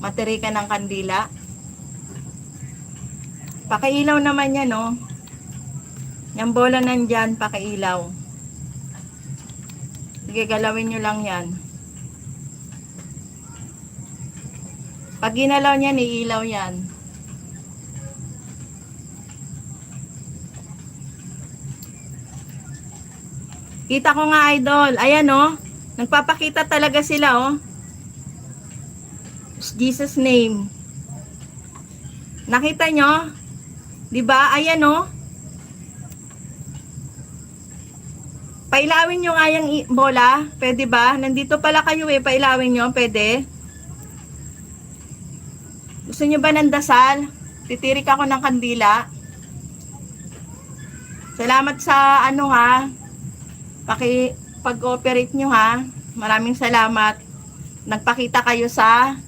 Materi ka ng kandila. Pakailaw naman yan, no? Yung bola nandyan, pakailaw. Sige, galawin nyo lang yan. Pag ginalaw niyan, iilaw yan. Kita ko nga, idol. Ayan, oh. Nagpapakita talaga sila, oh. Jesus name. Nakita nyo? Diba? Ayan, oh. Pailawin nyo nga yung bola. Pwede ba? Nandito pala kayo eh. Pailawin nyo. Pwede. Gusto nyo ba ng dasal? Titirik ako ng kandila. Salamat sa ano ha. Pag-ooperate nyo ha. Maraming salamat. Nagpakita kayo sa